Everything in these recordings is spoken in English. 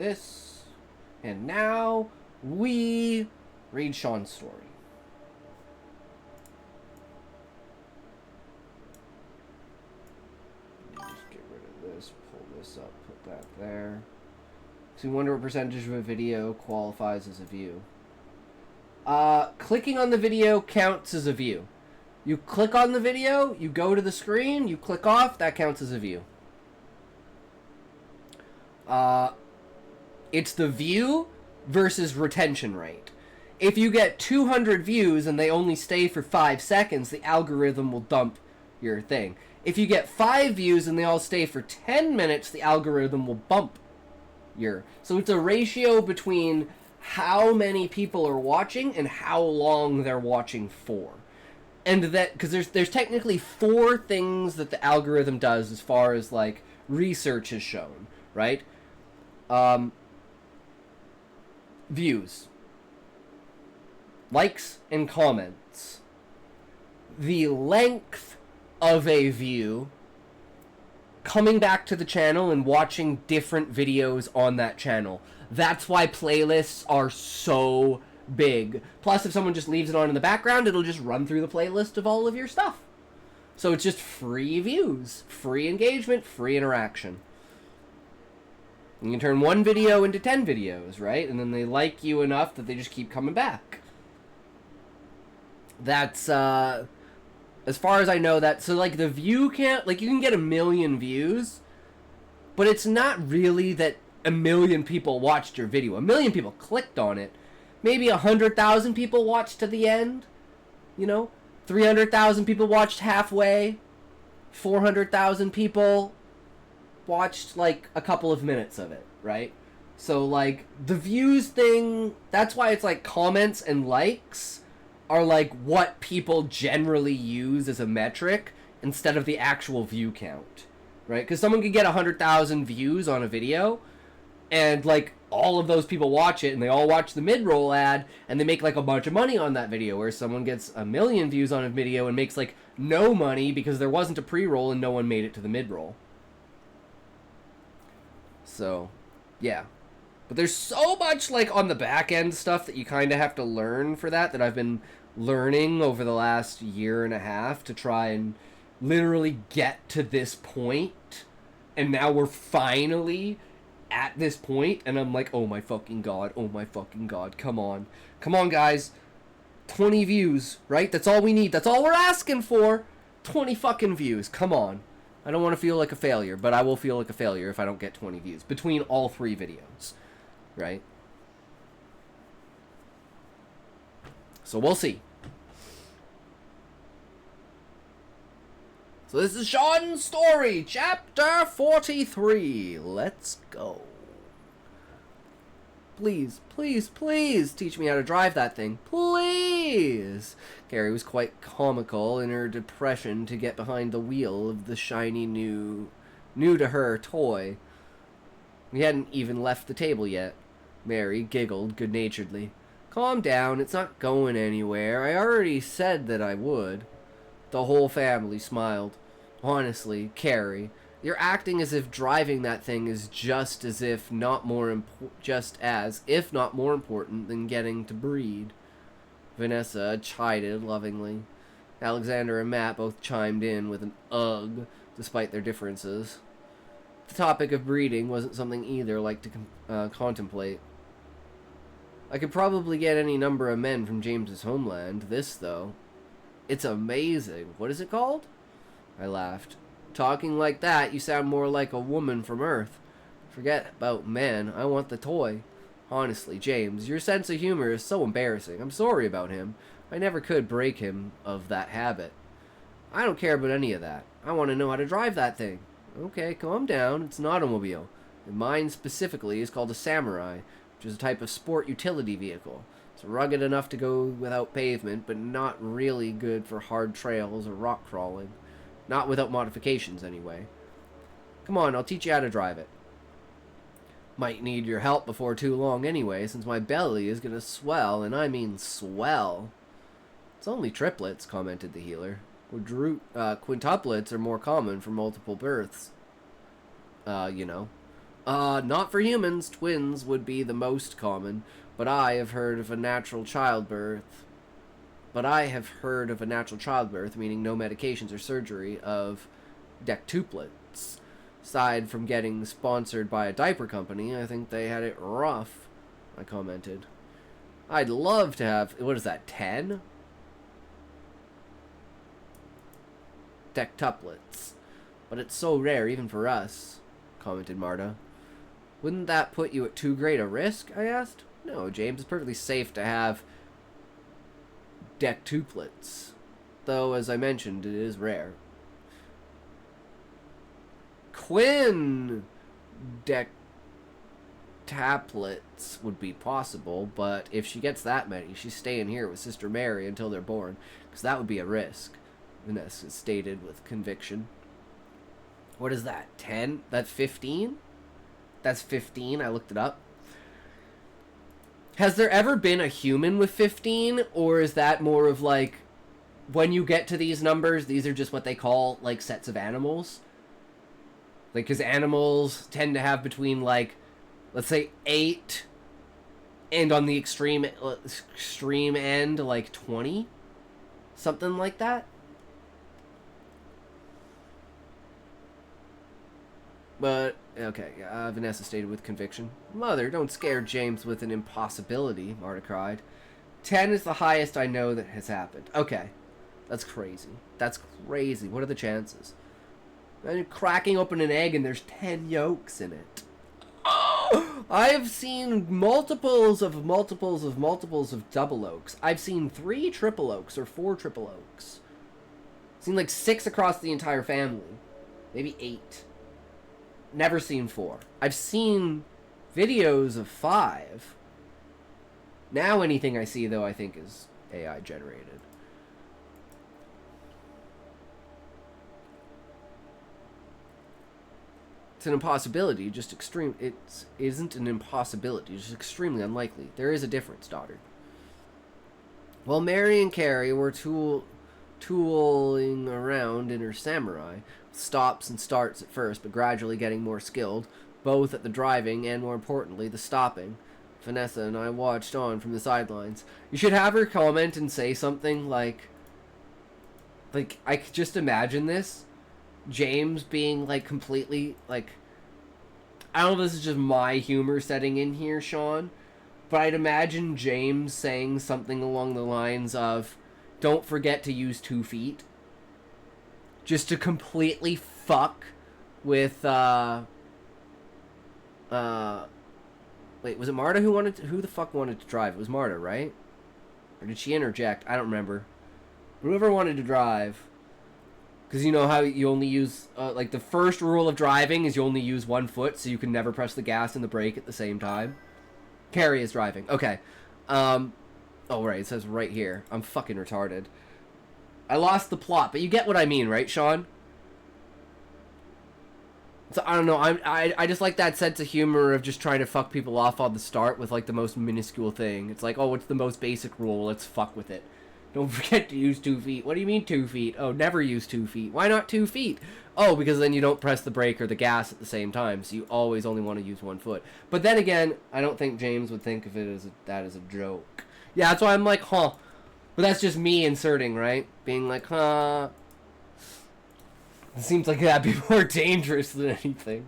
this. And now we read Sean's story. Just get rid of this, pull this up, put that there. So you wonder what percentage of a video qualifies as a view. Clicking on the video counts as a view. You click on the video, you go to the screen, you click off, that counts as a view. It's the view versus retention rate. If you get 200 views and they only stay for 5 seconds, the algorithm will dump your thing. If you get 5 views and they all stay for 10 minutes, the algorithm will bump your... So it's a ratio between how many people are watching and how long they're watching for. And that, because there's technically 4 things that the algorithm does as far as, like, research has shown, right? Views, likes, and comments. The length of a view, coming back to the channel and watching different videos on that channel. That's why playlists are so big. Plus, if someone just leaves it on in the background, it'll just run through the playlist of all of your stuff. So it's just free views, free engagement, free interaction. You can turn 1 video into 10 videos, right? And then they like you enough that they just keep coming back. That's, as far as I know, that... So, like, the view can't... Like, you can get 1 million views, but it's not really that 1 million people watched your video. 1 million people clicked on it. Maybe 100,000 people watched to the end. You know? 300,000 people watched halfway. 400,000 people watched, like, a couple of minutes of it, right? So, like, the views thing, that's why it's, like, comments and likes are, like, what people generally use as a metric instead of the actual view count, right? Because someone could get 100,000 views on a video, and, like, all of those people watch it, and they all watch the mid-roll ad, and they make, like, a bunch of money on that video, where someone gets 1 million views on a video and makes, like, no money because there wasn't a pre-roll and no one made it to the mid-roll. So, yeah. But there's so much, like, on the back end stuff that you kind of have to learn for that I've been learning over the last year and a half to try and literally get to this point. And now we're finally at this point, and I'm like, oh my fucking god, come on. Come on, guys. 20 views, right? That's all we need. That's all we're asking for. 20 fucking views. Come on. I don't want to feel like a failure, but I will feel like a failure if I don't get 20 views between all 3 videos, right? So we'll see. So this is Sean's story, chapter 43. Let's go. Please, please, please teach me how to drive that thing. Please. Carrie was quite comical in her depression to get behind the wheel of the shiny new to her toy. We hadn't even left the table yet. Mary giggled good-naturedly. Calm down, it's not going anywhere. I already said that I would. The whole family smiled. Honestly, Carrie, you're acting as if driving that thing is just as if not more if not more important than getting to breed. Vanessa chided lovingly. Alexander and Matt both chimed in with an ugh, despite their differences. The topic of breeding wasn't something either liked to contemplate. I could probably get any number of men from James's homeland. This, though, it's amazing. What is it called? I laughed. Talking like that, you sound more like a woman from Earth. Forget about men. I want the toy. Honestly, James, your sense of humor is so embarrassing. I'm sorry about him. I never could break him of that habit. I don't care about any of that. I want to know how to drive that thing. Okay, calm down. It's an automobile. And mine specifically is called a samurai, which is a type of sport utility vehicle. It's rugged enough to go without pavement, but not really good for hard trails or rock crawling. Not without modifications, anyway. Come on, I'll teach you how to drive it. Might need your help before too long anyway, since my belly is gonna swell, and I mean swell. It's only triplets, commented the healer. Quintuplets are more common for multiple births. You know. Not for humans. Twins would be the most common, but I have heard of a natural childbirth. Meaning no medications or surgery, of dectuplets. Aside from getting sponsored by a diaper company, I think they had it rough, I commented. I'd love to have, what is that, 10? Dectuplets. But it's so rare, even for us, commented Marta. Wouldn't that put you at too great a risk? I asked. No, James, it's perfectly safe to have dectuplets. Though, as I mentioned, it is rare. Quinn dectuplets would be possible, but if she gets that many, she's staying here with Sister Mary until they're born, because that would be a risk, Vanessa stated with conviction. What is that, 10? That's 15? That's 15, I looked it up. Has there ever been a human with 15, or is that more of like, when you get to these numbers, these are just what they call, like, sets of animals? Like, because animals tend to have between, like, let's say 8 and on the extreme end, like 20? Something like that? But, okay, Vanessa stated with conviction. Mother, don't scare James with an impossibility, Marta cried. 10 is the highest I know that has happened. Okay, that's crazy. That's crazy. What are the chances? Imagine cracking open an egg and there's 10 yolks in it. I have seen multiples of double oaks. I've seen 3 triple oaks or 4 triple oaks. I've seen like 6 across the entire family. Maybe 8. Never seen 4. I've seen videos of 5. Now anything I see, though, I think is AI generated. It's an impossibility, just extreme. It isn't an impossibility, it's just extremely unlikely. There is a difference, daughter. While Mary and Carrie were tooling around in her samurai, stops and starts at first, but gradually getting more skilled, both at the driving and, more importantly, the stopping, Vanessa and I watched on from the sidelines. You should have her comment and say something like, I could just imagine this. James being, like, completely, like, I don't know if this is just my humor setting in here, Sean, but I'd imagine James saying something along the lines of, don't forget to use 2 feet. Just to completely fuck with, wait, was it Marta who the fuck wanted to drive? It was Marta, right? Or did she interject? I don't remember. Whoever wanted to drive. Because you know how you only use, like, the first rule of driving is you only use 1 foot, so you can never press the gas and the brake at the same time. Carrie is driving. Okay. Oh, right, it says right here. I'm fucking retarded. I lost the plot, but you get what I mean, right, Sean? So, I don't know, I just like that sense of humor of just trying to fuck people off on the start with, like, the most minuscule thing. It's like, oh, what's the most basic rule? Let's fuck with it. Don't forget to use 2 feet. What do you mean 2 feet? Oh, never use 2 feet. Why not 2 feet? Oh, because then you don't press the brake or the gas at the same time, so you always only want to use 1 foot. But then again, I don't think James would think of it as that as a joke. Yeah, that's why I'm like, huh. But that's just me inserting, right? Being like, huh. It seems like that'd be more dangerous than anything.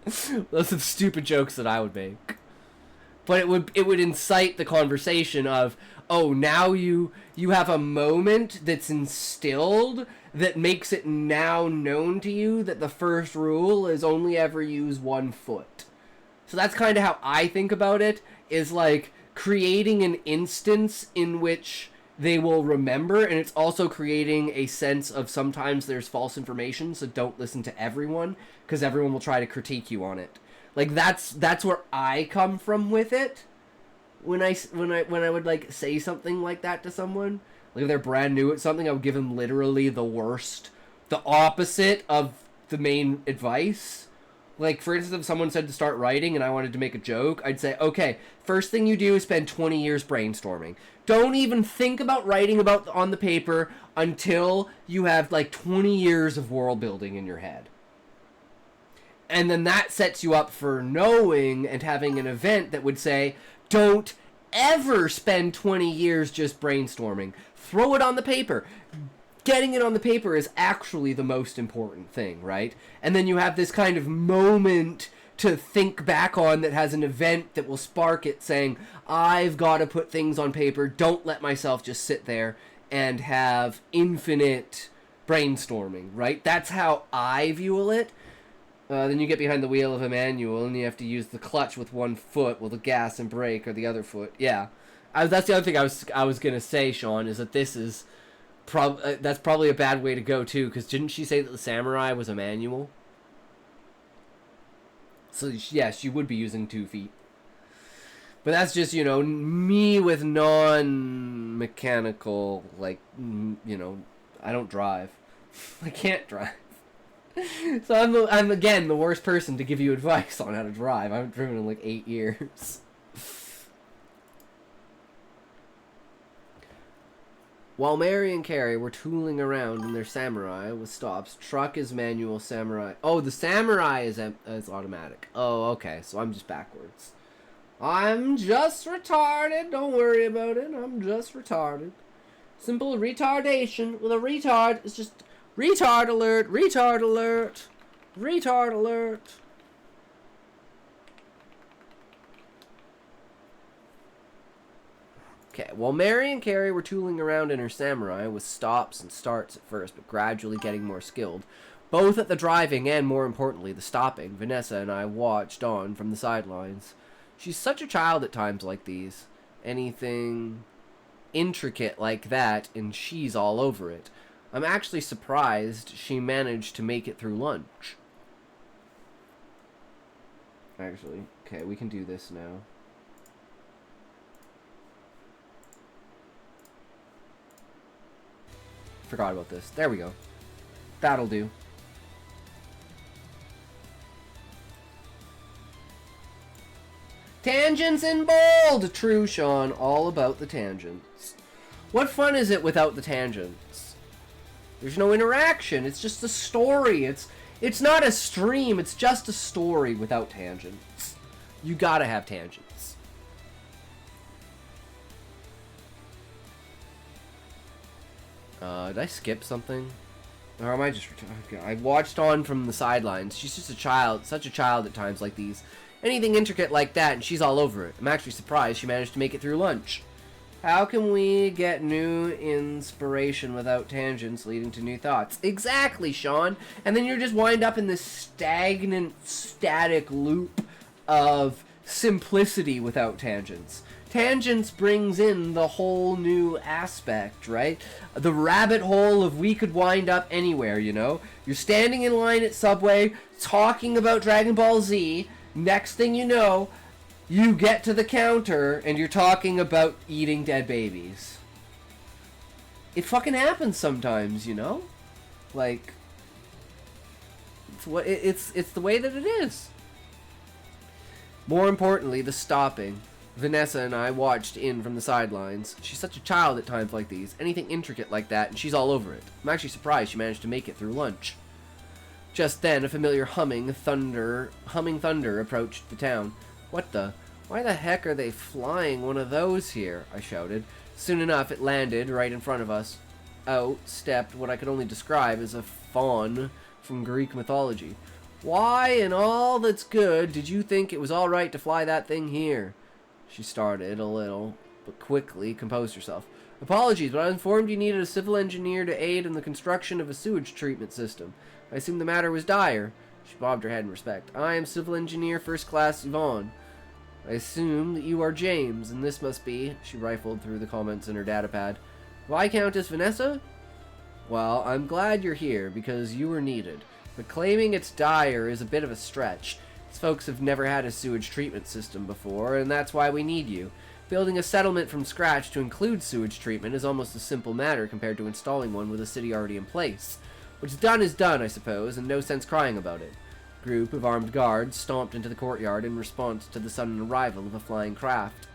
Those are the stupid jokes that I would make. But it would incite the conversation of, oh, now you have a moment that's instilled that makes it now known to you that the first rule is only ever use 1 foot. So that's kind of how I think about it, is like creating an instance in which they will remember, and it's also creating a sense of sometimes there's false information, so don't listen to everyone, because everyone will try to critique you on it. Like, that's where I come from with it. When I would, like, say something like that to someone, like if they're brand new at something, I would give them literally the worst, the opposite of the main advice. Like, for instance, if someone said to start writing and I wanted to make a joke, I'd say, okay, first thing you do is spend 20 years brainstorming. Don't even think about writing about on the paper until you have, like, 20 years of world building in your head. And then that sets you up for knowing and having an event that would say, don't ever spend 20 years just brainstorming. Throw it on the paper. Getting it on the paper is actually the most important thing, right? And then you have this kind of moment to think back on that has an event that will spark it saying, I've got to put things on paper. Don't let myself just sit there and have infinite brainstorming, right? That's how I view it. Then you get behind the wheel of a manual and you have to use the clutch with one foot while the gas and brake are the other foot. Yeah. That's the other thing I was going to say, Sean, is that this is that's probably a bad way to go, too, because didn't she say that the Samurai was a manual? So, yeah, she would be using 2 feet. But that's just, you know, me with non-mechanical, like, you know, I don't drive. I can't drive. So I'm again, the worst person to give you advice on how to drive. I haven't driven in, like, 8 years. While Mary and Carrie were tooling around in their Samurai with stops, truck is manual, Samurai... Oh, the Samurai is automatic. Oh, okay, so I'm just backwards. I'm just retarded. Don't worry about it. I'm just retarded. Simple retardation with a retard. It's just retard alert, retard alert, retard alert. Okay, while Mary and Carrie were tooling around in her Samurai with stops and starts at first, but gradually getting more skilled, both at the driving and, more importantly, the stopping, Vanessa and I watched on from the sidelines. She's such a child at times like these. Anything intricate like that, and she's all over it. I'm actually surprised she managed to make it through lunch. Actually, okay, we can do this now. Forgot about this. There we go. That'll do. Tangents in bold! True, Sean. All about the tangents. What fun is it without the tangents? There's no interaction. It's just a story. It's not a stream. It's just a story without tangents. You gotta have tangents. Did I skip something? Or am I just... Okay, I watched on from the sidelines. She's just a child. Such a child at times like these. Anything intricate like that, and she's all over it. I'm actually surprised she managed to make it through lunch. How can we get new inspiration without tangents leading to new thoughts? Exactly, Sean. And then you just wind up in this stagnant, static loop of simplicity without tangents. Tangents brings in the whole new aspect, right? The rabbit hole of we could wind up anywhere, you know? You're standing in line at Subway, talking about Dragon Ball Z. Next thing you know, you get to the counter and you're talking about eating dead babies. It fucking happens sometimes, you know? Like, it's the way that it is. More importantly, the stopping. Vanessa and I watched in from the sidelines. She's such a child at times like these. Anything intricate like that, and she's all over it. I'm actually surprised she managed to make it through lunch. Just then, a familiar humming thunder approached the town. What the? Why the heck are they flying one of those here? I shouted. Soon enough, it landed right in front of us. Out stepped what I could only describe as a faun from Greek mythology. Why, in all that's good, did you think it was all right to fly that thing here? She started a little, but quickly composed herself. Apologies, but I was informed you needed a civil engineer to aid in the construction of a sewage treatment system. I assumed the matter was dire. She bobbed her head in respect. I am Civil Engineer First Class Yvonne. I assume that you are James, and this must be... She rifled through the comments in her datapad. Viscountess Vanessa? Well, I'm glad you're here, because you were needed. But claiming it's dire is a bit of a stretch. These folks have never had a sewage treatment system before, and that's why we need you. Building a settlement from scratch to include sewage treatment is almost a simple matter compared to installing one with a city already in place. What's done is done, I suppose, and no sense crying about it. A group of armed guards stomped into the courtyard in response to the sudden arrival of a flying craft.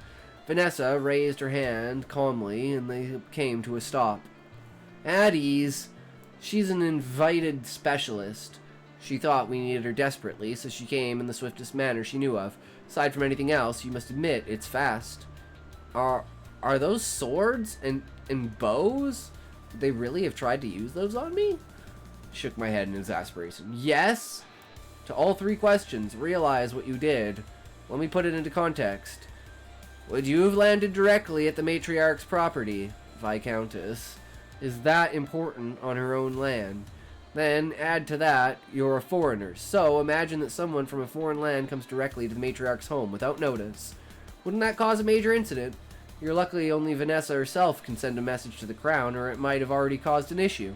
Vanessa raised her hand calmly, and they came to a stop. At ease. She's an invited specialist. She thought we needed her desperately, so she came in the swiftest manner she knew of. Aside from anything else, you must admit, it's fast. Are those swords and bows? Would they really have tried to use those on me? Shook my head in exasperation. Yes? To all 3 questions, realize what you did. Let me put it into context. Would you have landed directly at the matriarch's property, Viscountess? Is that important on her own land? Then, add to that, you're a foreigner. So, imagine that someone from a foreign land comes directly to the matriarch's home without notice. Wouldn't that cause a major incident? You're lucky only Vanessa herself can send a message to the crown, or it might have already caused an issue.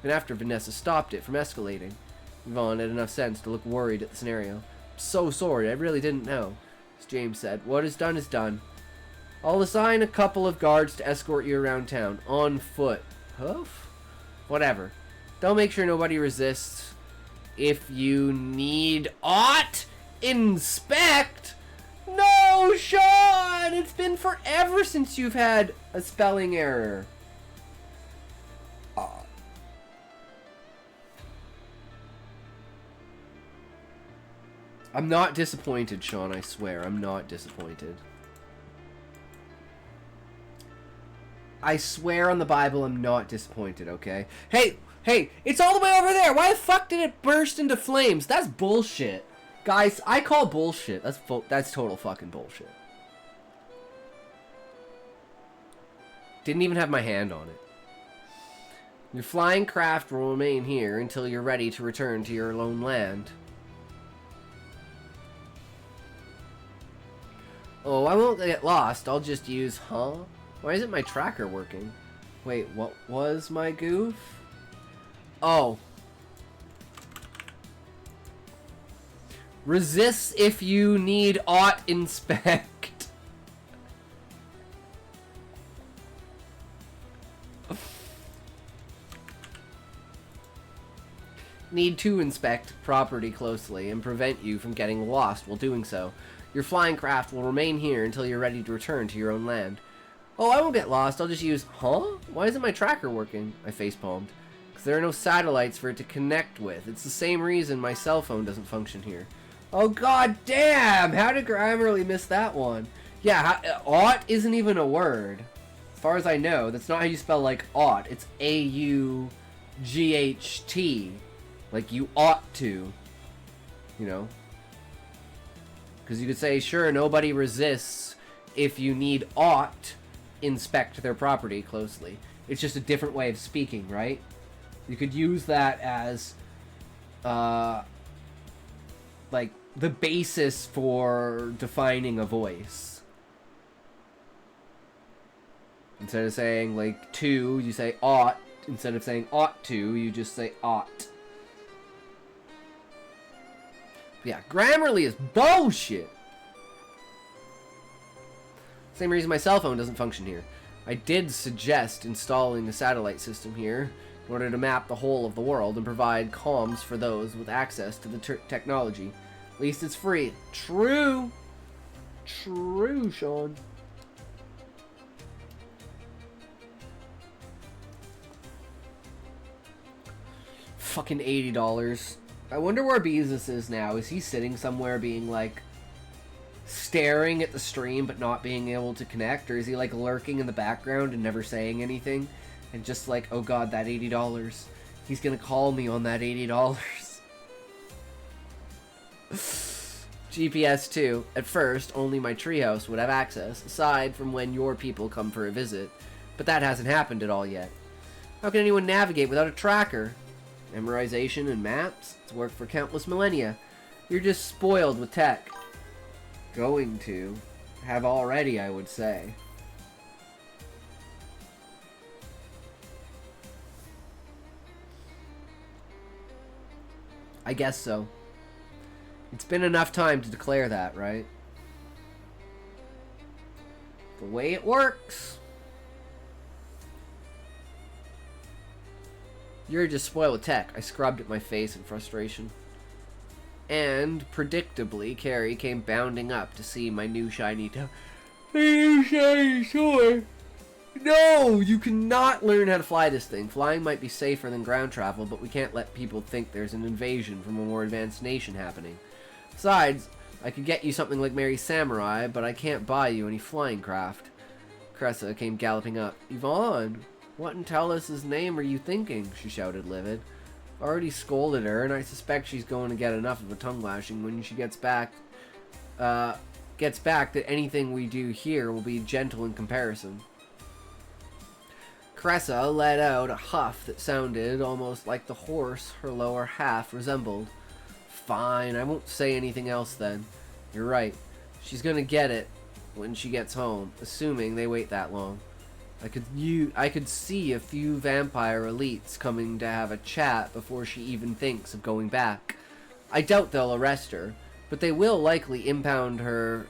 And after Vanessa stopped it from escalating. Yvonne had enough sense to look worried at the scenario. I'm so sorry, I really didn't know. As James said, what is done is done. I'll assign a couple of guards to escort you around town, on foot. Hoof? Whatever. They'll make sure nobody resists. If you need aught, inspect! No, Sean! It's been forever since you've had a spelling error. I'm not disappointed, Sean, I swear. I'm not disappointed. I swear on the Bible, I'm not disappointed, okay? Hey, it's all the way over there. Why the fuck did it burst into flames? That's bullshit. Guys, I call bullshit. That's total fucking bullshit. Didn't even have my hand on it. Your flying craft will remain here until you're ready to return to your lone land. Oh, I won't get lost. I'll just use... Huh? Why isn't my tracker working? Wait, what was my goof? Oh. Resists if you need aught inspect. Need to inspect property closely and prevent you from getting lost while doing so. Your flying craft will remain here until you're ready to return to your own land. Oh, I won't get lost. I'll just use... Huh? Why isn't my tracker working? I facepalmed. Because there are no satellites for it to connect with. It's the same reason my cell phone doesn't function here. Oh, god damn! How did Grammarly miss that one? Yeah, aught isn't even a word. As far as I know, that's not how you spell, like, ought. It's A-U-G-H-T. Like, you ought to. You know? Because you could say, sure, nobody resists if you need aught, inspect their property closely. It's just a different way of speaking, right? You could use that as, like, the basis for defining a voice. Instead of saying, like, to, you say ought. Instead of saying ought to, you just say ought. Yeah, Grammarly is bullshit. Same reason my cell phone doesn't function here. I did suggest installing a satellite system here in order to map the whole of the world and provide comms for those with access to the technology. At least it's free. True. True, Sean. Fucking $80. I wonder where Beezus is now. Is he sitting somewhere being like staring at the stream but not being able to connect? Or is he like lurking in the background and never saying anything? And just like, oh god, that $80. He's gonna call me on that $80. GPS 2. At first, only my treehouse would have access, aside from when your people come for a visit. But that hasn't happened at all yet. How can anyone navigate without a tracker? Memorization and maps? It's worked for countless millennia. You're just spoiled with tech. Going to. Have already, I would say. I guess so. It's been enough time to declare that, right? The way it works. You're just spoiled with tech. I scrubbed at my face in frustration. And, predictably, Carrie came bounding up to see my new shiny toy. My new shiny toy! No! You cannot learn how to fly this thing. Flying might be safer than ground travel, but we can't let people think there's an invasion from a more advanced nation happening. Besides, I could get you something like Mary Samurai, but I can't buy you any flying craft. Cressa came galloping up. Yvonne, what in Tallis' name are you thinking? She shouted, livid. I already scolded her, and I suspect she's going to get enough of a tongue lashing when she gets back that anything we do here will be gentle in comparison. Cressa let out a huff that sounded almost like the horse her lower half resembled. Fine, I won't say anything else then. You're right. She's gonna get it when she gets home, assuming they wait that long. I could see a few vampire elites coming to have a chat before she even thinks of going back. I doubt they'll arrest her, but they will likely impound her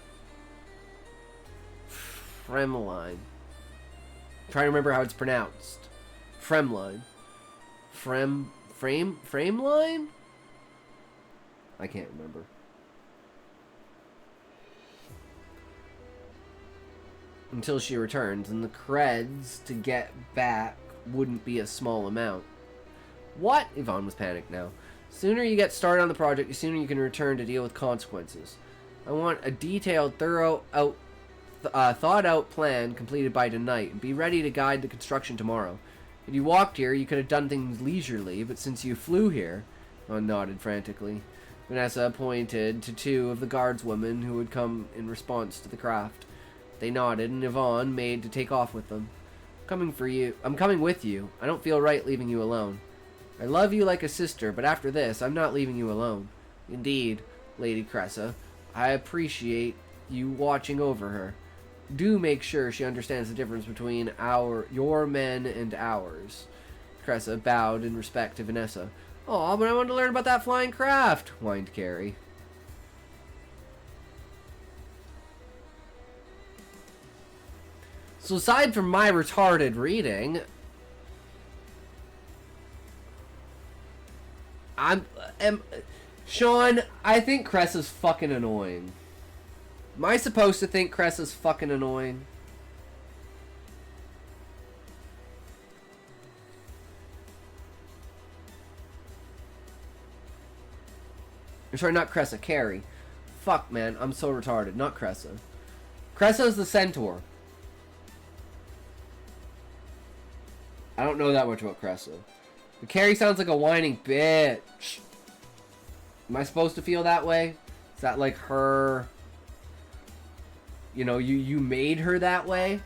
Fremline. I'm trying to remember how it's pronounced. Fremline. Frameline? I can't remember. Until she returns, and the creds to get back wouldn't be a small amount. What? Yvonne was panicked now. Sooner you get started on the project, the sooner you can return to deal with consequences. I want a detailed, thorough, thought-out plan completed by tonight, and be ready to guide the construction tomorrow. If you walked here, you could have done things leisurely, but since you flew here... Yvonne nodded frantically. Vanessa pointed to two of the guardswomen who had come in response to the craft. They nodded, and Yvonne made to take off with them. I'm coming with you. I don't feel right leaving you alone. I love you like a sister, but after this, I'm not leaving you alone. Indeed, Lady Cressa, I appreciate you watching over her. Do make sure she understands the difference between your men and ours. Cressa bowed in respect to Vanessa. Aw, but I wanted to learn about that flying craft, whined Carrie. So aside from my retarded reading, Sean, I think Cressa's fucking annoying. Am I supposed to think Cressa's fucking annoying? Sorry, not Cressa, Carrie. Fuck, man, I'm so retarded. Not Cressa. Cressa's the centaur. I don't know that much about Cressa. But Carrie sounds like a whining bitch. Am I supposed to feel that way? Is that like her... You know, you made her that way?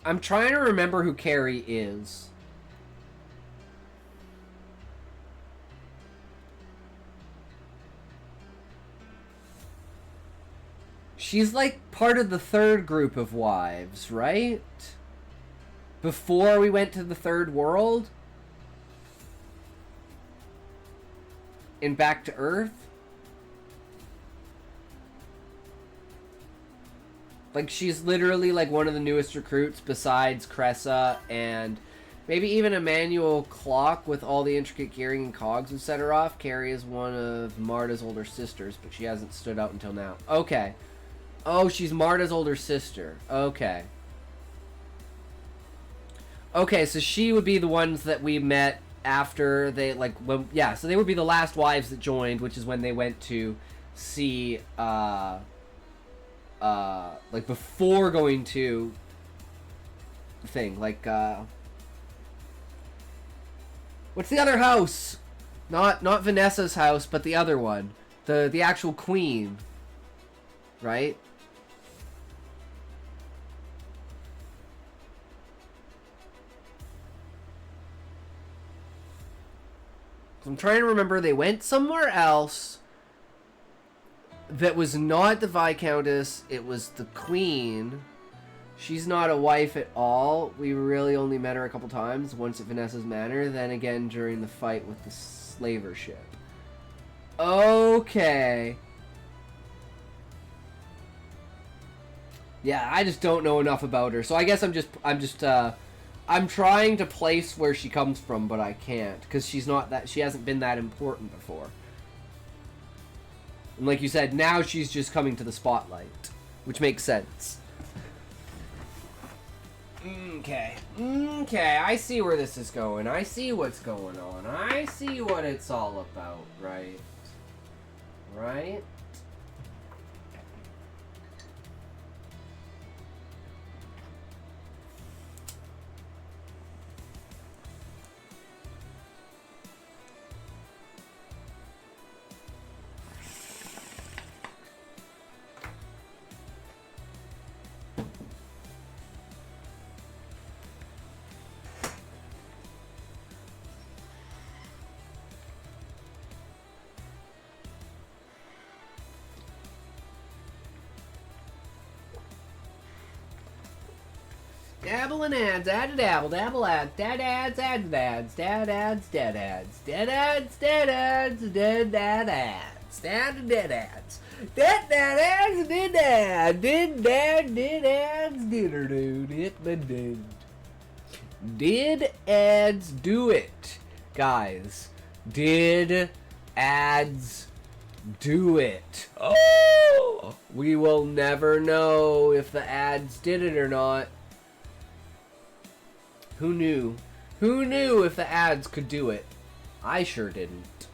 I'm trying to remember who Carrie is. She's like part of the third group of wives, right? Before we went to the third world? And back to Earth? Like, she's literally, like, one of the newest recruits besides Cressa and maybe even Emmanuel Clock with all the intricate gearing and cogs would set her off. Carrie is one of Marta's older sisters, but she hasn't stood out until now. Okay. Oh, she's Marta's older sister. Okay. Okay, so she would be the ones that we met after they, like, when, yeah, so they would be the last wives that joined, which is when they went to see, like before going to the thing, like, what's the other house? Not Vanessa's house, but the other one. The actual queen. Right? I'm trying to remember, they went somewhere else that was not the Viscountess, it was the Queen, She's not a wife at all. We really only met her a couple times. Once at Vanessa's Manor, then again during the fight with the slaver ship. Okay. Yeah, I just don't know enough about her. So I guess I'm trying to place where she comes from, but I can't because she hasn't been that important before. And like you said, now she's just coming to the spotlight, which makes sense. Okay, I see where this is going. I see what's going on. I see what it's all about, right? Right? Dabble and ads, add a dabble, dabble ads, dad ads, add ads, dad ads, dead ads, dead ads, dead ads, dead dad ads, dad dead ads, dead dad ads, did dad, did dad, did ads, did or dude, it did. Did ads do it, guys? Did ads do it? Oh, we will never know if the ads did it or not. Who knew? Who knew if the ads could do it? I sure didn't.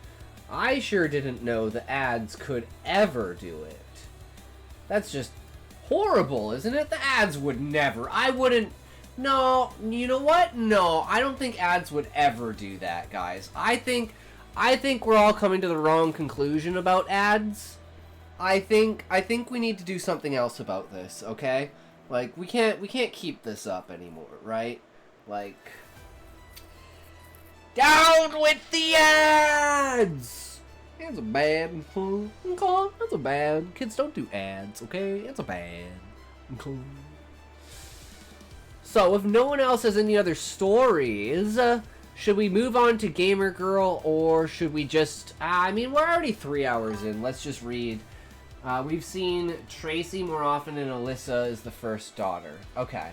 I sure didn't know the ads could ever do it. That's just horrible, isn't it? The ads would never. I wouldn't. No, you know what? No, I don't think ads would ever do that, guys. I think we're all coming to the wrong conclusion about ads. I think we need to do something else about this, okay? Like we can't keep this up anymore, right? Like, down with the ads! It's a bad. Okay, that's a bad. Kids don't do ads, okay? It's a bad. Okay. So, if no one else has any other stories, should we move on to Gamer Girl, or should we just... I mean, we're already 3 hours in. Let's just read. We've seen Tracy more often than Alyssa is the first daughter. Okay.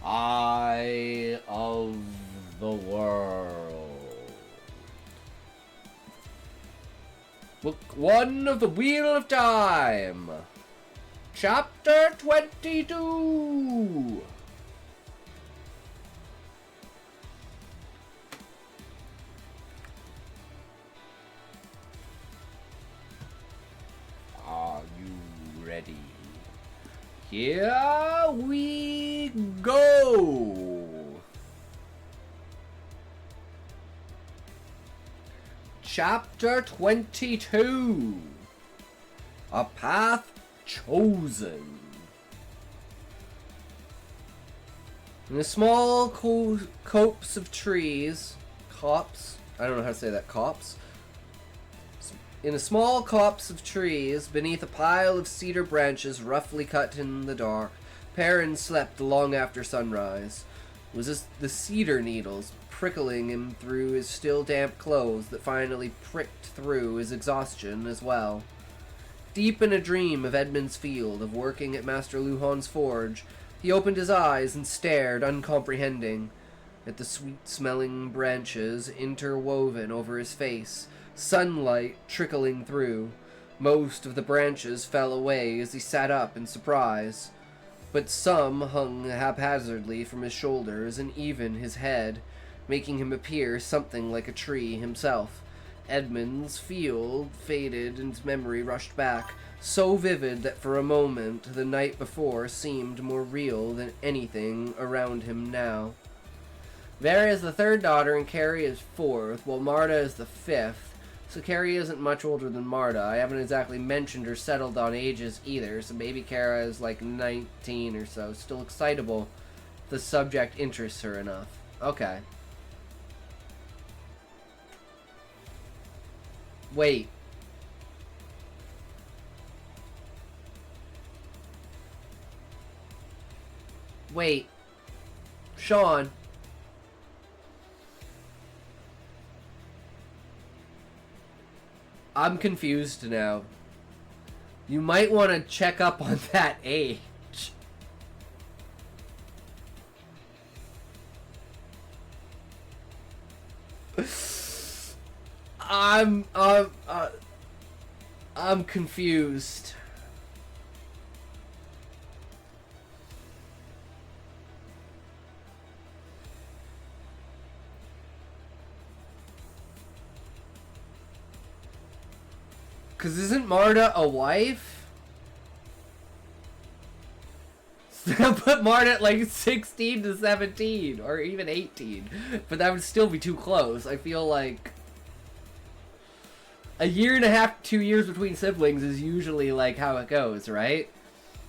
Eye of the World. Book 1 of the Wheel of Time. Chapter 22. Are you ready? Here we go! Chapter 22. A Path Chosen. In a small copse of trees... Copse? I don't know how to say that. Copse? In a small copse of trees, beneath a pile of cedar branches roughly cut in the dark, Perrin slept long after sunrise. It was the cedar needles prickling him through his still damp clothes that finally pricked through his exhaustion as well. Deep in a dream of Edmund's field, of working at Master Luhan's forge, he opened his eyes and stared, uncomprehending, at the sweet-smelling branches interwoven over his face, sunlight trickling through. Most of the branches fell away as he sat up in surprise, but some hung haphazardly from his shoulders and even his head, making him appear something like a tree himself. Edmund's field faded and memory rushed back, so vivid that for a moment the night before seemed more real than anything around him now. Vera is the third daughter and Carrie is fourth, while Marta is the fifth. So Carrie isn't much older than Marta. I haven't exactly mentioned or settled on ages either, so maybe Kara is like 19 or so. Still excitable if the subject interests her enough. Okay. Wait. Wait. Sean. I'm confused now. You might want to check up on that age. I'm confused. Cause isn't Marta a wife? Put Marta at like 16 to 17 or even 18, but that would still be too close. I feel like a year and a half, 2 years between siblings is usually like how it goes, right?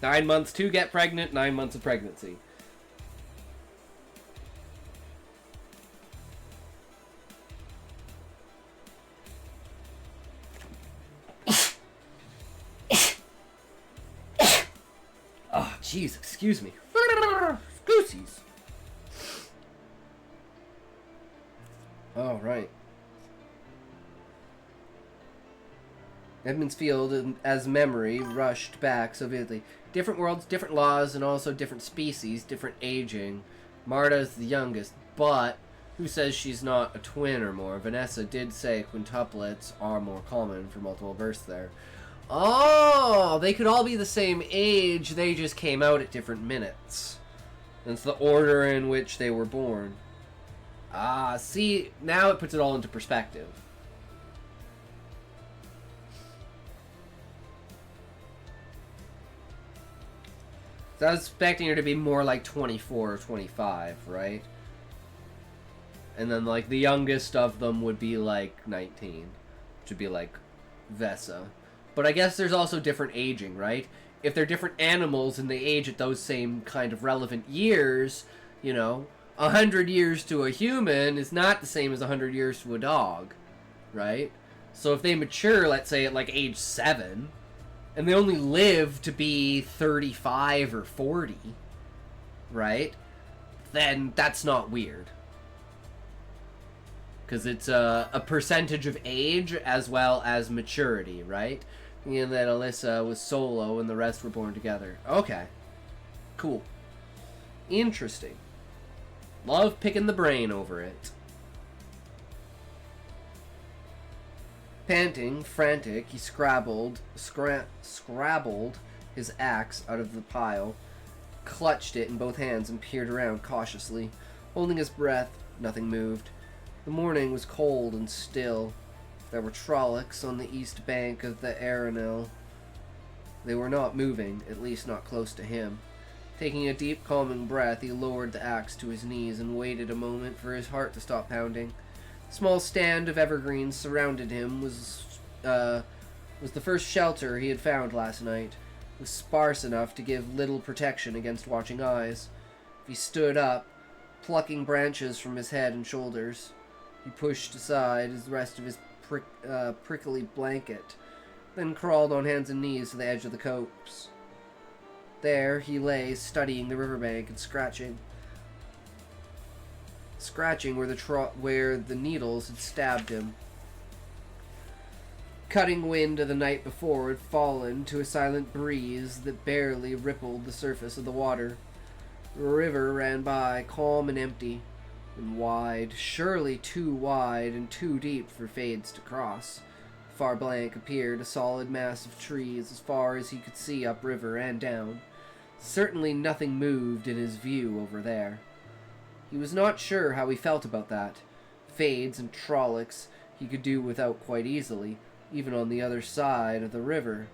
9 months to get pregnant, 9 months of pregnancy. Oh, jeez, excuse me. Goosies. All right. Edmund's field, as memory rushed back so vividly. Different worlds, different laws, and also different species, different aging. Marta's the youngest, but who says she's not a twin or more? Vanessa did say quintuplets are more common for multiple births there. Oh, they could all be the same age, they just came out at different minutes. That's the order in which they were born. Ah, see, now it puts it all into perspective. So I was expecting her to be more like 24 or 25, right? And then, like, the youngest of them would be, like, 19. Which would be, like, Vessa. But I guess there's also different aging, right? If they're different animals and they age at those same kind of relevant years, you know, 100 years to a human is not the same as 100 years to a dog, right? So if they mature, let's say, at, like, age 7, and they only live to be 35 or 40, right? Then that's not weird. Because it's a percentage of age as well as maturity, right? And that Alyssa was solo and the rest were born together. Okay. Cool. Interesting. Love picking the brain over it. Panting, frantic, he scrabbled his axe out of the pile, clutched it in both hands and peered around cautiously. Holding his breath, nothing moved. The morning was cold and still. There were trollocs on the east bank of the Arenal. They were not moving, at least not close to him. Taking a deep, calming breath, he lowered the axe to his knees and waited a moment for his heart to stop pounding. A small stand of evergreens surrounded him was the first shelter he had found last night. It was sparse enough to give little protection against watching eyes. He stood up, plucking branches from his head and shoulders. He pushed aside the rest of his prickly blanket, then crawled on hands and knees to the edge of the copse. There he lay, studying the riverbank and scratching where the needles had stabbed him. Cutting wind of the night before had fallen to a silent breeze that barely rippled the surface of the water. The river ran by, calm and empty, and wide, surely too wide and too deep for Fades to cross. Far blank appeared a solid mass of trees as far as he could see upriver and down. Certainly nothing moved in his view over there. He was not sure how he felt about that. Fades and trollocs he could do without quite easily, even on the other side of the river.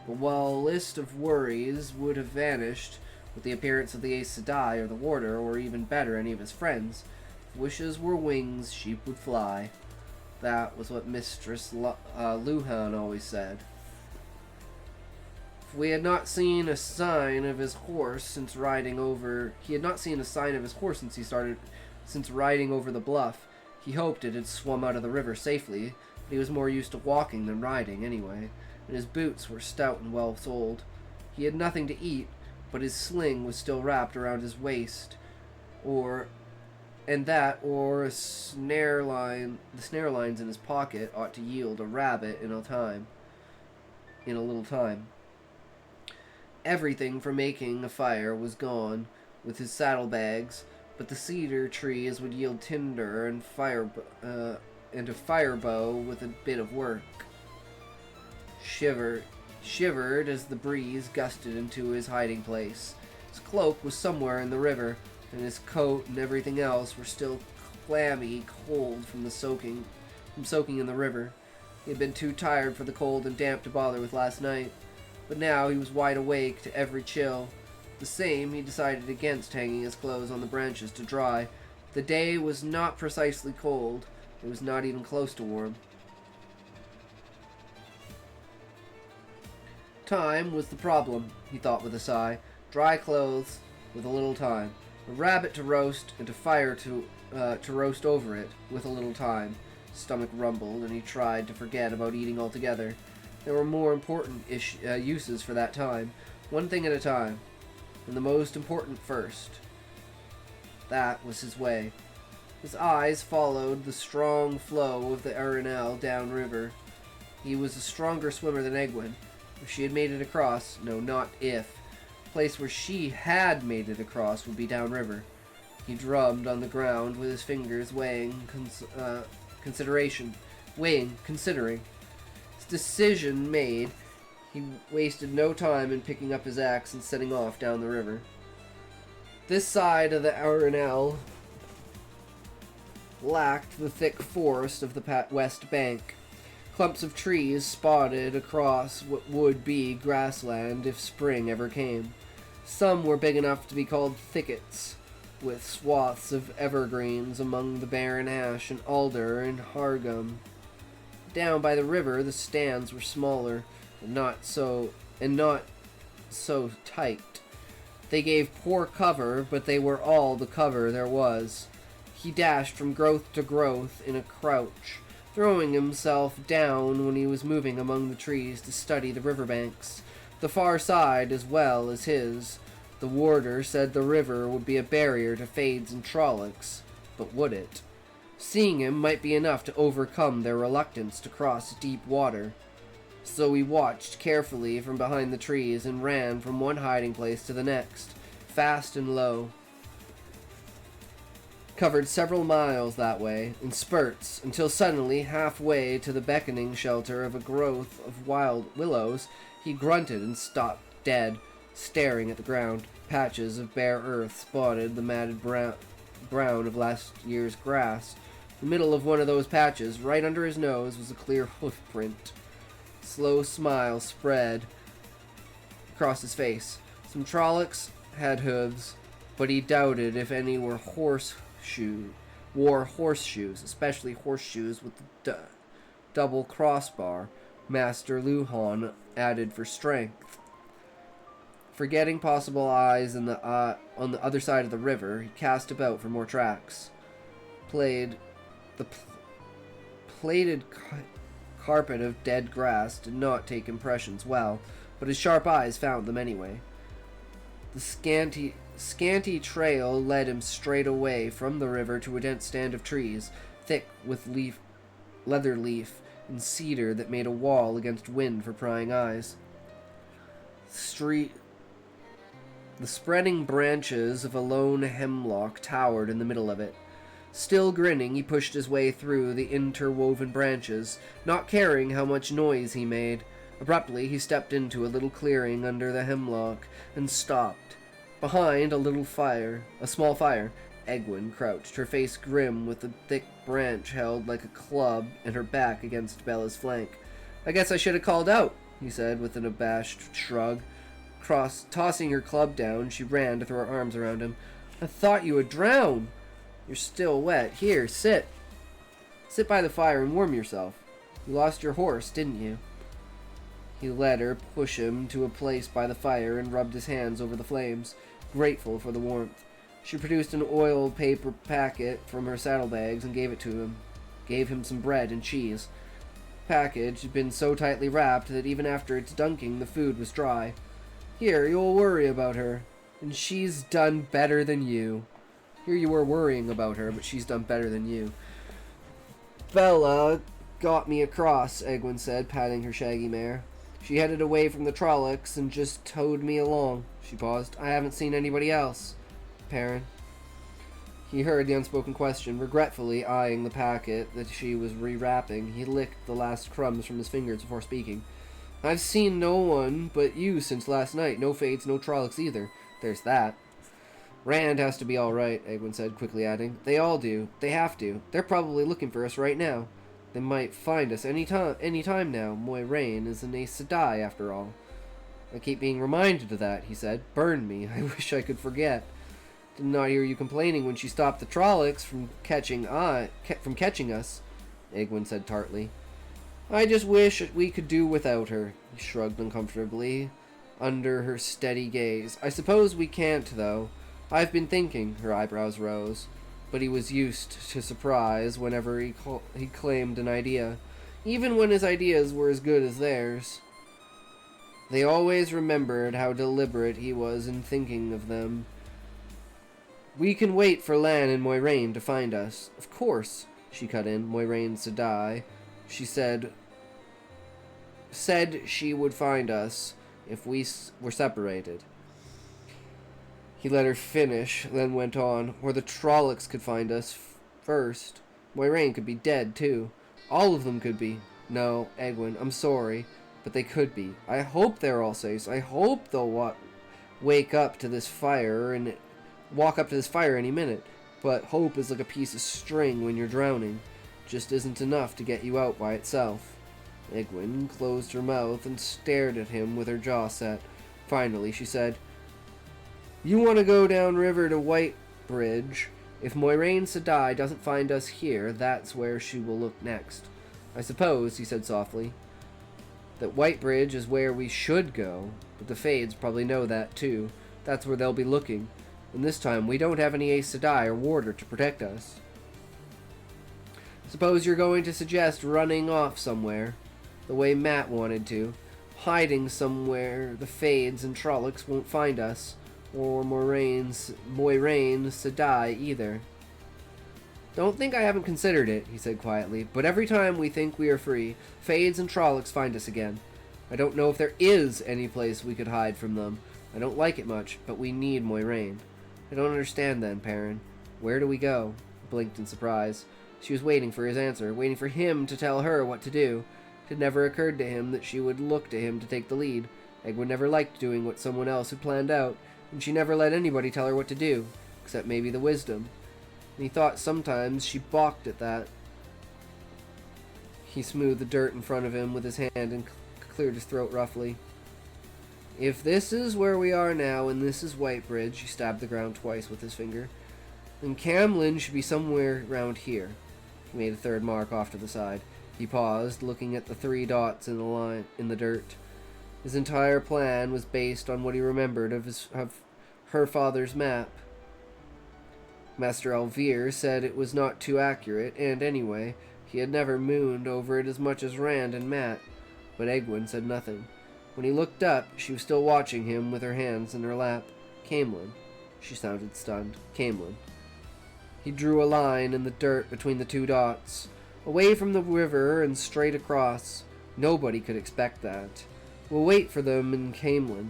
But while a list of worries would have vanished with the appearance of the Aes Sedai or the Warder, or even better, any of his friends, if wishes were wings, sheep would fly. That was what Mistress Luhan always said. If we had not seen a sign of his horse since riding over... He had not seen a sign of his horse since riding over the bluff. He hoped it had swum out of the river safely, but he was more used to walking than riding anyway, and his boots were stout and well soled. He had nothing to eat, but his sling was still wrapped around his waist, or or the snare lines in his pocket ought to yield a rabbit in a little time. Everything for making a fire was gone with his saddlebags, but the cedar trees would yield tinder and a fire bow with a bit of work. Shivered as the breeze gusted into his hiding place. His cloak was somewhere in the river, and his coat and everything else were still clammy cold from soaking in the river. He had been too tired for the cold and damp to bother with last night, but now he was wide awake to every chill. The same, he decided against hanging his clothes on the branches to dry. The day was not precisely cold. It was not even close to warm. Time was the problem, he thought with a sigh. Dry clothes with a little time. A rabbit to roast and a fire to roast over it with a little time. His stomach rumbled and he tried to forget about eating altogether. There were more important uses for that time. One thing at a time. And the most important first. That was his way. His eyes followed the strong flow of the Arenal downriver. He was a stronger swimmer than Egwin. If she had made it across, no, not if, the place where she had made it across would be downriver. He drummed on the ground with his fingers, considering. His decision made, he wasted no time in picking up his axe and setting off down the river. This side of the Arenal lacked the thick forest of the west bank. Clumps of trees spotted across what would be grassland if spring ever came. Some were big enough to be called thickets, with swaths of evergreens among the barren ash and alder and hargum. Down by the river, the stands were smaller and not so tight. They gave poor cover, but they were all the cover there was. He dashed from growth to growth in a crouch, throwing himself down when he was moving among the trees to study the riverbanks, the far side as well as his. The warder said the river would be a barrier to fades and trollocs, but would it? Seeing him might be enough to overcome their reluctance to cross deep water. So he watched carefully from behind the trees and ran from one hiding place to the next, fast and low. Covered several miles that way, in spurts, until suddenly, halfway to the beckoning shelter of a growth of wild willows, he grunted and stopped dead, staring at the ground. Patches of bare earth spotted the matted brown of last year's grass. In the middle of one of those patches, right under his nose, was a clear hoof print. Slow smile spread across his face. Some trollocs had hooves, but he doubted if any wore horseshoes, especially horseshoes with the double crossbar Master Luhan added for strength. Forgetting possible eyes on the other side of the river, he cast about for more tracks. The plaited carpet of dead grass did not take impressions well, but his sharp eyes found them anyway. The scanty trail led him straight away from the river to a dense stand of trees, thick with leather leaf and cedar that made a wall against wind for prying eyes. The spreading branches of a lone hemlock towered in the middle of it. Still grinning, he pushed his way through the interwoven branches, not caring how much noise he made. Abruptly, he stepped into a little clearing under the hemlock and stopped. Behind a small fire, Egwin crouched, her face grim with a thick branch held like a club and her back against Bella's flank. "I guess I should have called out," he said with an abashed shrug. Tossing her club down, she ran to throw her arms around him. "I thought you would drown. You're still wet. Here, sit. Sit by the fire and warm yourself. You lost your horse, didn't you?" He let her push him to a place by the fire and rubbed his hands over the flames, grateful for the warmth. She produced an oiled paper packet from her saddlebags and gave it to him. Gave him some bread and cheese. The package had been so tightly wrapped that even after its dunking the food was dry. Here, you'll worry about her. And she's done better than you. Here you were worrying about her, but she's done better than you. Bella got me across, Egwin said, patting her shaggy mare. She headed away from the Trollocs and just towed me along. She paused. I haven't seen anybody else. Perrin. He heard the unspoken question, regretfully eyeing the packet that she was rewrapping. He licked the last crumbs from his fingers before speaking. I've seen no one but you since last night. No Fades, no Trollocs either. There's that. Rand has to be all right, Egwin said, quickly adding. They all do. They have to. They're probably looking for us right now. They might find us any time now. Moiraine is an Aes Sedai, after all. I keep being reminded of that, he said. Burn me. I wish I could forget. Did not hear you complaining when she stopped the Trollocs from catching us, Egwin said tartly. I just wish we could do without her, he shrugged uncomfortably under her steady gaze. I suppose we can't, though. I've been thinking, her eyebrows rose, but he was used to surprise whenever he claimed an idea, even when his ideas were as good as theirs. They always remembered how deliberate he was in thinking of them. We can wait for Lan and Moiraine to find us. Of course, she cut in. Moiraine Sedai. She said she would find us if we were separated. He let her finish, then went on. Or the Trollocs could find us first. Moiraine could be dead, too. All of them could be. No, Egwin, I'm sorry, but they could be. I hope they're all safe. I hope they'll wake up to this fire and walk up to this fire any minute. But hope is like a piece of string when you're drowning. Just isn't enough to get you out by itself. Egwin closed her mouth and stared at him with her jaw set. Finally, she said, You want to go down river to Whitebridge. If Moiraine Sedai doesn't find us here, that's where she will look next. I suppose, he said softly, that Whitebridge is where we should go, but the Fades probably know that too. That's where they'll be looking. And this time, we don't have any Aes Sedai or Warder to protect us. Suppose you're going to suggest running off somewhere, the way Matt wanted to, hiding somewhere the Fades and Trollocs won't find us, or Moiraine Sedai either. Don't think I haven't considered it, he said quietly, but every time we think we are free, Fades and Trollocs find us again. I don't know if there is any place we could hide from them. I don't like it much, but we need Moiraine. I don't understand then, Perrin. Where do we go? He blinked in surprise. She was waiting for his answer, waiting for him to tell her what to do. It had never occurred to him that she would look to him to take the lead. Egwin never liked doing what someone else had planned out, and she never let anybody tell her what to do, except maybe the wisdom. And he thought sometimes she balked at that. He smoothed the dirt in front of him with his hand and cleared his throat roughly. If this is where we are now, and this is Whitebridge, he stabbed the ground twice with his finger, then Camlin should be somewhere around here. He made a third mark off to the side. He paused, looking at the 3 dots in the line in the dirt. His entire plan was based on what he remembered of her father's map. Master Alvear said it was not too accurate, and anyway, he had never mooned over it as much as Rand and Matt. But Egwin said nothing. When he looked up, she was still watching him with her hands in her lap. Camlin. She sounded stunned. Camlin. He drew a line in the dirt between the 2 dots, away from the river and straight across. Nobody could expect that. We'll wait for them in Camlin.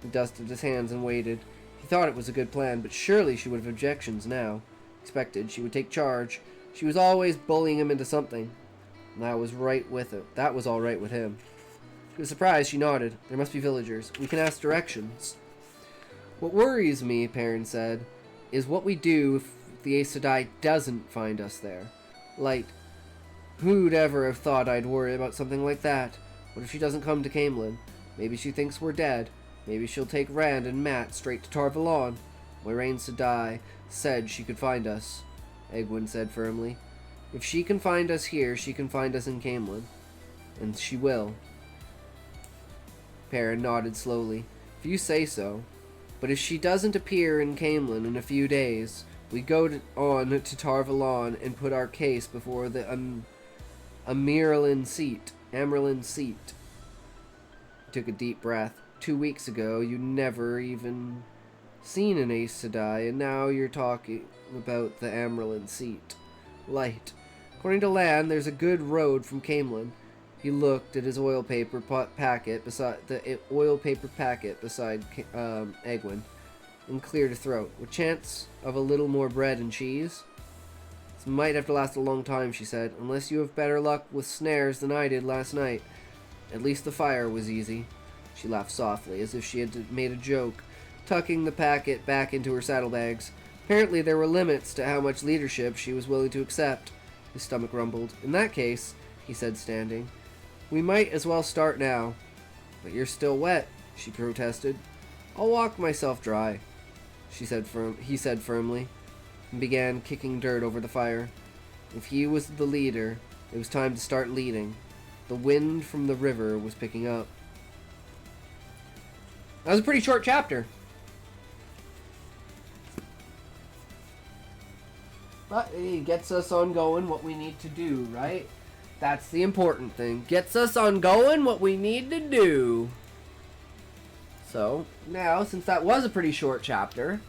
He dusted his hands and waited. He thought it was a good plan, but surely she would have objections now. Expected she would take charge. She was always bullying him into something. And that was right with it. That was all right with him. He was surprised. She nodded. There must be villagers. We can ask directions. What worries me, Perrin said, is what we do if the Aes Sedai doesn't find us there. Like, who'd ever have thought I'd worry about something like that? What if she doesn't come to Camlin? Maybe she thinks we're dead. Maybe she'll take Rand and Matt straight to Tar Valon. Moiraine Sedai said she could find us, Egwin said firmly. If she can find us here, she can find us in Camlin. And she will. Perrin nodded slowly. If you say so. But if she doesn't appear in Camlin in a few days, we go on to Tar Valon and put our case before the Amerlin seat. took a deep breath. 2 weeks ago, you never even seen an Aes Sedai, and now you're talking about the Amyrlin seat. Light. According to Lan, there's a good road from Camelin. He looked at his oil paper packet beside Egwin and cleared a throat. With chance of a little more bread and cheese? This might have to last a long time, she said, unless you have better luck with snares than I did last night. At least the fire was easy. She laughed softly, as if she had made a joke, tucking the packet back into her saddlebags. Apparently there were limits to how much leadership she was willing to accept. His stomach rumbled. In that case, he said, standing, we might as well start now. But you're still wet, she protested. I'll walk myself dry, he said firmly, and began kicking dirt over the fire. If he was the leader, it was time to start leading. The wind from the river was picking up. That was a pretty short chapter. But it gets us on going what we need to do, right? That's the important thing. Gets us on going what we need to do. So, now, since that was a pretty short chapter,